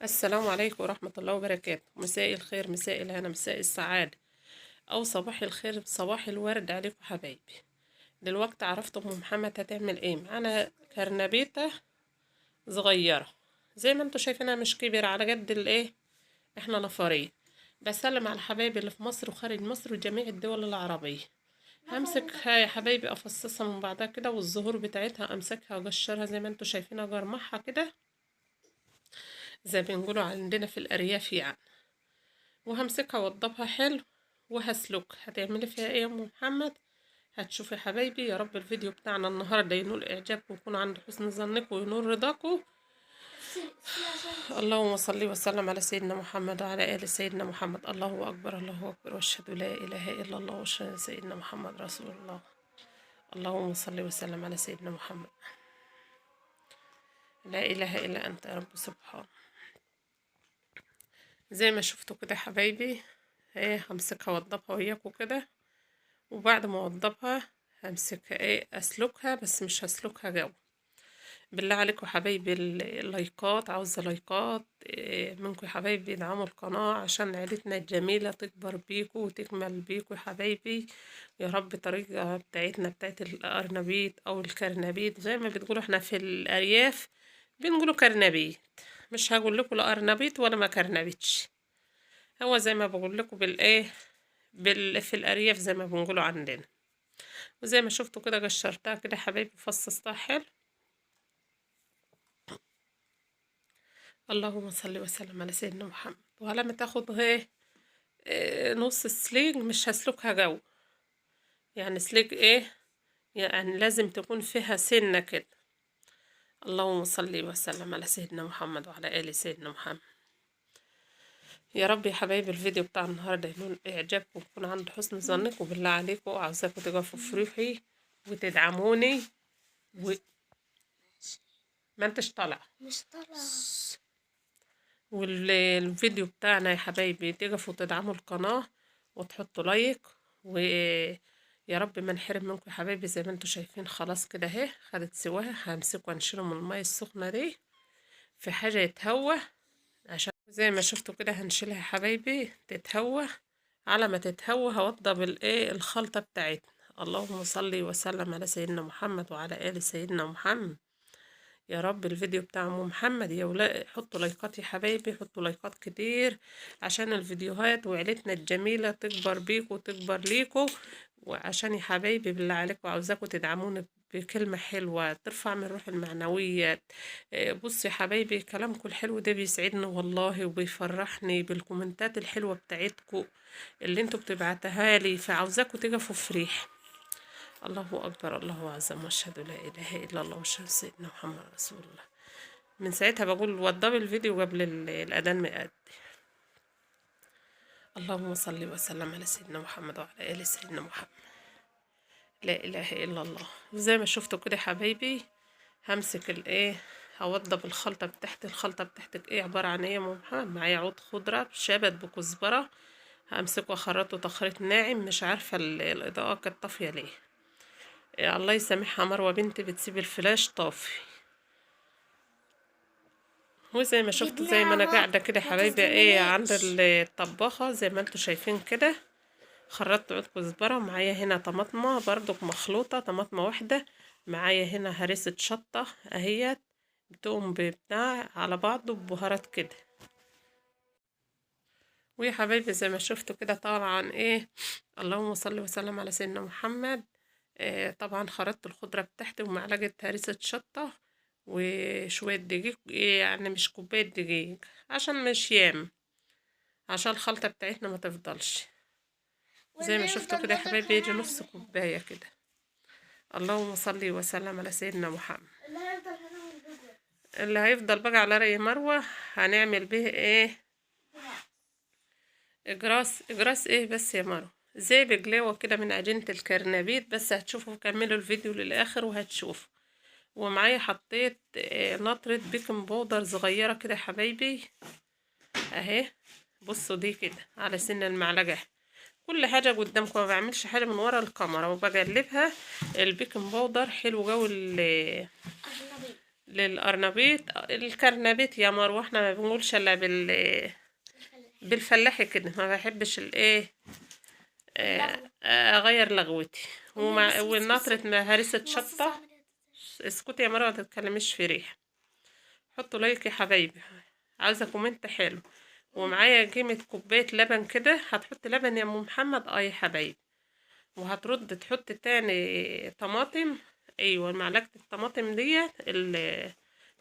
السلام عليكم ورحمة الله وبركاته. مساء الخير، مساء الهنا، مساء السعادة، أو صباح الخير، صباح الورد عليكم حبايبي. دلوقتي عرفت أم محمد هتعمل ايه معانا. كرنبيتة صغيرة زي ما انتوا شايفينها، مش كبيرة، على قد الايه، احنا نفرين. بسلم على حبايبي اللي في مصر وخارج مصر وجميع الدول العربية. همسكها يا حبايبي، افصصها من بعضها كده، والزهور بتاعتها امسكها واقشرها زي ما انتوا شايفينها، جرمحها كده زي ما بنقولوا عندنا في الأرياف يعني. وهمسكها واوضبها حلو وهسلك. هتعملي فيها ايه يا ام محمد؟ هتشوفي حبايبي. يا رب الفيديو بتاعنا النهارده ينول اعجابكم ويكون عند حسن ظنكم وينول رضاكم. اللهم صل وسلم على سيدنا محمد وعلى ال سيدنا محمد. الله اكبر، الله اكبر، واشهد لا اله الا الله واشهد ان سيدنا محمد رسول الله. اللهم صل وسلم على سيدنا محمد. لا اله الا انت يا رب سبحان. زي ما شفتوا كده حبايبي، ايه، همسكها واوضبها وياكم كده. وبعد ما اوضبها همسكها ايه، اسلكها، بس مش هسلكها جو. بالله عليكم حبايبي، اللايكات، عاوزة لايكات إيه منكم يا حبايبي. ادعموا القناة عشان عيلتنا الجميلة تكبر بيكو وتكمل بيكو يا حبايبي. يا رب طريقة بتاعتنا بتاعت الأرنبيط أو الكرنبيط، زي ما بتقولوا احنا في الأرياف بنقولوا كرنبيط. مش هقول لكم لا أرنبيط ولا ما كرنبيتش. هو زي ما بقول لكم بالايه، في الأرياف زي ما بنقولوا عندنا. وزي ما شفتوا كده قشرتها كده حبايبي، فصصتها حلو. اللهم صل وسلم على سيدنا محمد. ولما تاخد ايه، نص سليج، مش هسلكها جو يعني. سليج ايه يعني، لازم تكون فيها سنة كده. اللهم صل وسلم على سيدنا محمد وعلى آل سيدنا محمد. يا رب يا حبايبي الفيديو بتاع النهارده يكون اعجابكم ويكون عند حسن ظنكم. وبالله عليكم عاوزاكم تقفوا في روحي وتدعموني ما انتش طالعه، مش طالعه. والفيديو بتاعنا يا حبايبي تقفوا تدعموا القناة وتحطوا لايك. ويا رب ما نحرم منكم يا حبايبي. زي ما انتوا شايفين خلاص كده اهي خدت سواها. همسكه وانشره من المية السخنة دي في حاجة يتهوى، عشان زي ما شفتوا كده هنشيلها يا حبايبي تتهوى. على ما تتهوى هوضب الايه، الخلطة بتاعتنا. اللهم صل وسلم على سيدنا محمد وعلى آل سيدنا محمد. يا رب الفيديو بتاع ام محمد يا ولاد حطوا لايكات يا حبايبي، حطوا لايكات كتير عشان الفيديوهات وعيلتنا الجميلة تكبر بيكو وتكبر ليكو. وعشان يا حبايبي بالله عليكم عاوزاكم تدعموني بكلمة حلوة ترفع من الروح المعنوية. بصوا يا حبايبي، كلامكم الحلو ده بيسعدني والله وبيفرحني بالكومنتات الحلوة بتاعتكم اللي انتوا بتبعتها لي. فعاوزاكم تقفوا في ريح. الله أكبر، الله أعظم، وأشهد لا إله إلا الله وأشهد سيدنا محمد رسول الله. من ساعتها بقول وضبي الفيديو قبل الأذان ما يأذن. اللهم صل وسلم على سيدنا محمد وعلى آل سيدنا محمد. لا إله إلا الله. زي ما شفتوا كده حبايبي، همسك الإيه، هوضب الخلطة بتاعت الخلطة بتاعتك إيه عبارة عن إيه يا أم محمد؟ معايا عود خضرة بشبت بكزبرة. همسكه وأخرطه تخريط ناعم. مش عارفة الإضاءة كانت طافية ليه. الله يسامحها مروة بنتي بتسيب الفلاش طافي. وزي ما شفتوا زي ما انا قاعده كده حبايبي ايه عند الطباخه زي ما انتوا شايفين كده. خرطت عود كزبره. معايا هنا طماطمه برضو مخلوطه، طماطمه واحده. معايا هنا هريسه شطه اهيت بتقوم ببتاع على بعضه ببهارات كده. ويا حبايبي زي ما شفتوا كده طبعا ايه، اللهم صل وسلم على سيدنا محمد. طبعا خرطت الخضرة بتاعتي ومعلقة هريسة شطة وشوية دقيق، يعني مش كوباية دقيق عشان مش يام، عشان الخلطة بتاعتنا ما تفضلش. زي ما شفتوا كده يا حبايبي يجي نص كوباية كده. اللهم صل وسلم على سيدنا محمد. اللي هيفضل بقى على رأي مروة هنعمل به ايه، اجراس ايه بس يا مروة، زي بقلاوة كده من عجينة الكرنبيت. بس هتشوفوا كملوا الفيديو للآخر وهتشوفوا. ومعايا حطيت نطرة بيكنج باودر صغيرة كده يا حبايبي اهي. بصوا دي كده على سن المعلقة. كل حاجة قدامكم، ما بعملش حاجة من ورا الكاميرا وبقلبها. البيكنج باودر حلو جو للقرنبيط الكرنبيط يا مروه، احنا ما بنقولش الا بالفلاحي كده، ما بحبش الايه اغير لغوتي. والنطرة هرسة شطة. اسكتي يا مروه، ما تتكلميش في ريح. حطوا لايك يا حبايبي، عاوزة كومنت حلو. ومعايا قيمة كوباية لبن كده. هتحط لبن يا ام محمد؟ يا حبايبي. وهترد تحط تاني طماطم. ايوه، معلقة الطماطم ديت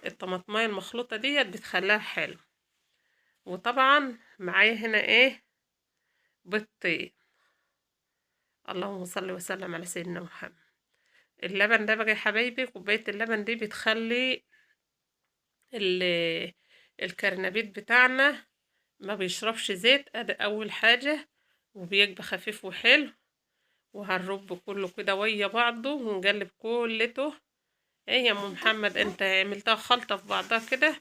الطماطمايه المخلوطة ديت بتخليها حلو. وطبعا معايا هنا ايه؟ بيضتين. اللهم صل وسلم على سيدنا محمد. اللبن ده بقى يا حبايبي، كوباية اللبن دي بتخلي الكرنبيت بتاعنا ما بيشربش زيت، ادي اول حاجة. وبيبقى خفيف وحلو. وهنرب كله كده ويا بعضه ونقلب كلته. ايه يا ام محمد، انت عملتها خلطة في بعضها كده.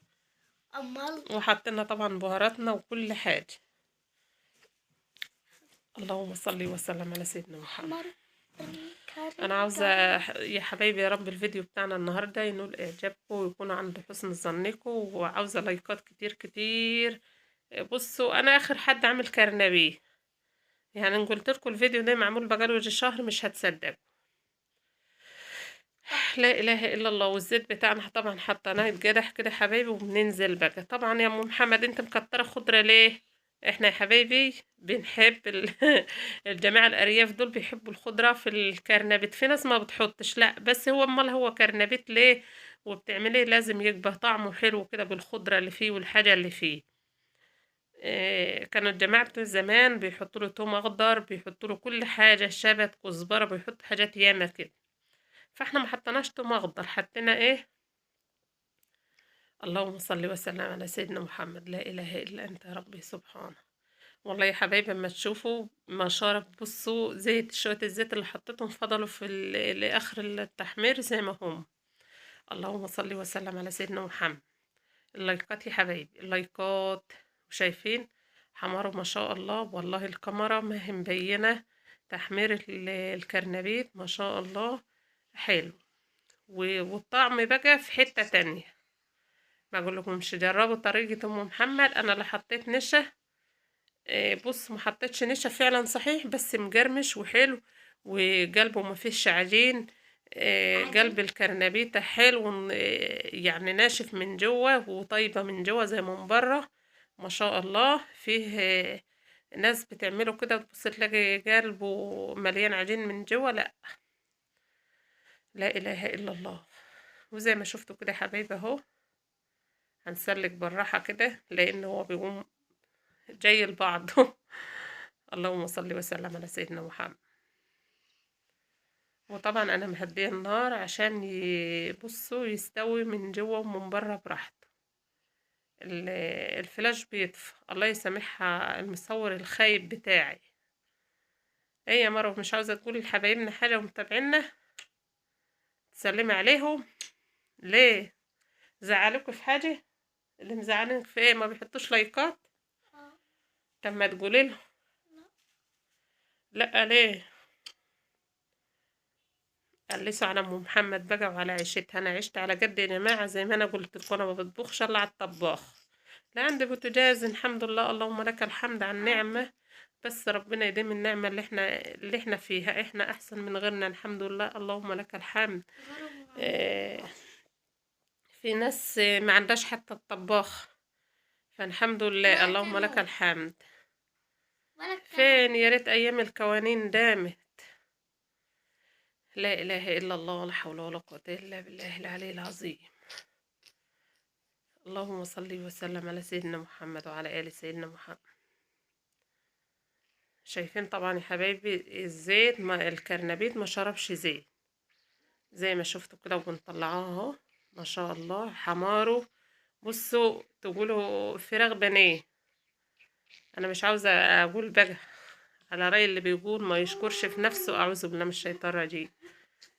وحطينا طبعا بهاراتنا وكل حاجة. اللهم صل وسلم على سيدنا محمد. انا عاوزة يا حبايبي يا رب الفيديو بتاعنا النهاردة ينول اعجابكم ويكون عند حسن ظنكم، وعاوزة لايكات كتير كتير. بصوا، انا اخر حد عامل كرنبيه، يعني ان قلت لكم الفيديو ده معمول بقاله يجي شهر مش هتصدقوا. لا اله الا الله. والزيت بتاعنا طبعا حطيناه يتقدح كده يا حبايبي، وبننزل بقى. طبعا يا ام محمد انت مكتره خضره ليه؟ احنا يا حبايبي بنحب الجماعه الارياف دول بيحبوا الخضره في الكرنبيت. في ناس ما بتحطش، لا بس هو امال هو كرنبيت ليه؟ وبتعمليه لازم يبقى طعمه حلو كده بالخضره اللي فيه والحاجه اللي فيه. كانوا الجماعة بتوع زمان بيحطوا له توم اخضر، بيحطوا له كل حاجة، شبت، كزبرة، بيحطوا حاجات ياما كده. فاحنا ما حطيناش توم اخضر، حطينا ايه؟ اللهم صل وسلم على سيدنا محمد. لا اله الا انت يا ربي سبحانه. والله يا حبايبي اما تشوفوا ما شارب، بصوا زيت، شوية الزيت اللي حطيتهم فضلوا في لاخر التحمير زي ما هم. اللهم صل وسلم على سيدنا محمد. اللايكات يا حبايبي، اللايكات. وشايفين حماره ما شاء الله، والله الكاميرا ما هي مبينة تحمير الكرنبيت ما شاء الله حلو. والطعم بقى في حتة تانية. ما اقول لكمش جربوا طريقة ام محمد. انا لا حطيت نشا. بص، ما حطيتش نشا فعلا صحيح، بس مجرمش وحلو. وقلبه ما فيش عجين. قلب الكرنبيطة حلو، يعني ناشف من جوه وطيبة من جوه زي من بره. ما شاء الله. فيه ناس بتعمله كده تبص تلاقي قلبه مليان عجين من جوه. لا، لا اله الا الله. وزي ما شفتوا كده يا حبايبي اهو. هنسلك بالراحة كده لان هو بيقوم جاي لبعضه. اللهم صل وسلم على سيدنا محمد. وطبعا انا مهديه النار عشان يبصوا يستوي من جوه ومن بره براحته. الفلاش بيطفى. الله يسامحها المصور الخايب بتاعي. ايه يا مروه، مش عاوزه تقولي لحبايبنا حاجه ومتابعينا؟ تسلمي عليهم. ليه؟ زعلوكوا في حاجه؟ اللي مزعلينك في ايه؟ ما بيحطوش لايكات؟ طب ما تقولي لهم. لا ليه؟ قلسوا على ام محمد بقى وعلى عيشتها. انا عشت على قد يا جماعه، زي ما انا قلت لكم انا ما بطبخش الا على الطباخ. لا عندي بوتاجاز الحمد لله، اللهم لك الحمد على النعمه. بس ربنا يديم النعمه اللي احنا فيها. احنا احسن من غيرنا الحمد لله، اللهم لك الحمد. آه، في ناس ما عندهاش حتى الطباخ. فالحمد لله اللهم لك الحمد. فين؟ يا ريت ايام القوانين دامت. لا اله الا الله، ولا حول ولا قوه الا بالله العلي العظيم. اللهم صل وسلم على سيدنا محمد وعلى آل سيدنا محمد. شايفين طبعا يا حبايبي الزيت، ما الكرنبيت ما شربش زيت زي ما شفتوا كده، وبنطلعوه اهو. ما شاء الله حماره. بصوا تقولوا فراخ بانيه. انا مش عاوزه اقول بقى على رأي اللي بيقول ما يشكرش في نفسه، اعوذ بالله من الشيطان الرجيم.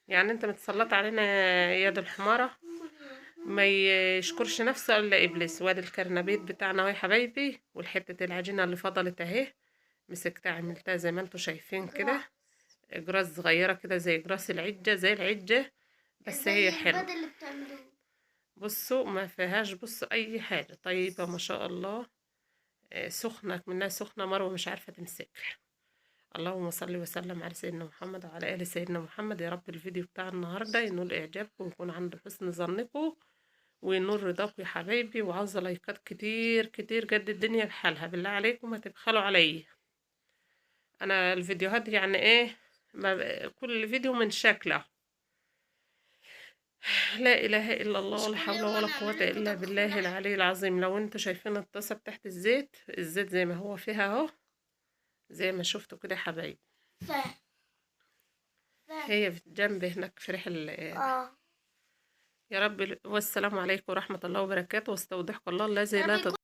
يعني انت متسلط علينا يا يد الحماره. ما يشكرش نفسه الا ابليس. وادي الكرنبيت بتاعنا اهو يا حبايبي، والحته العجينه اللي فضلت اهي مسكتها عملتها زي ما انتوا شايفين كده. اجراس صغيره كده زي اجراس العجه، زي العجه، بس هي حلوه. بصوا ما فيهاش، بصوا اي حاجة طيبة ما شاء الله. سخنة منها سخنة، مروة مش عارفة تمسكها. اللهم صل وسلم على سيدنا محمد وعلى آل سيدنا محمد. يا رب الفيديو بتاع النهاردة ينول إعجابكم ويكون عند حسن ظنكم وينول رضاكم يا حبايبي. وعاوزة لايكات كتير كتير قد الدنيا بحالها، بالله عليكم ما تبخلوا عليا. أنا الفيديوهات يعني إيه، ما كل فيديو من شكله. لا إله إلا الله ولا حول ولا قوة إلا بالله العلي العظيم. لو انتوا شايفين الطاسة تحت الزيت، الزيت زي ما هو فيها اهو، زي ما شفتوا كده يا حبايبي. هي في جنب هناك في ريح يا رب. والسلام عليكم ورحمة الله وبركاته، واستودعكم الله الذي لا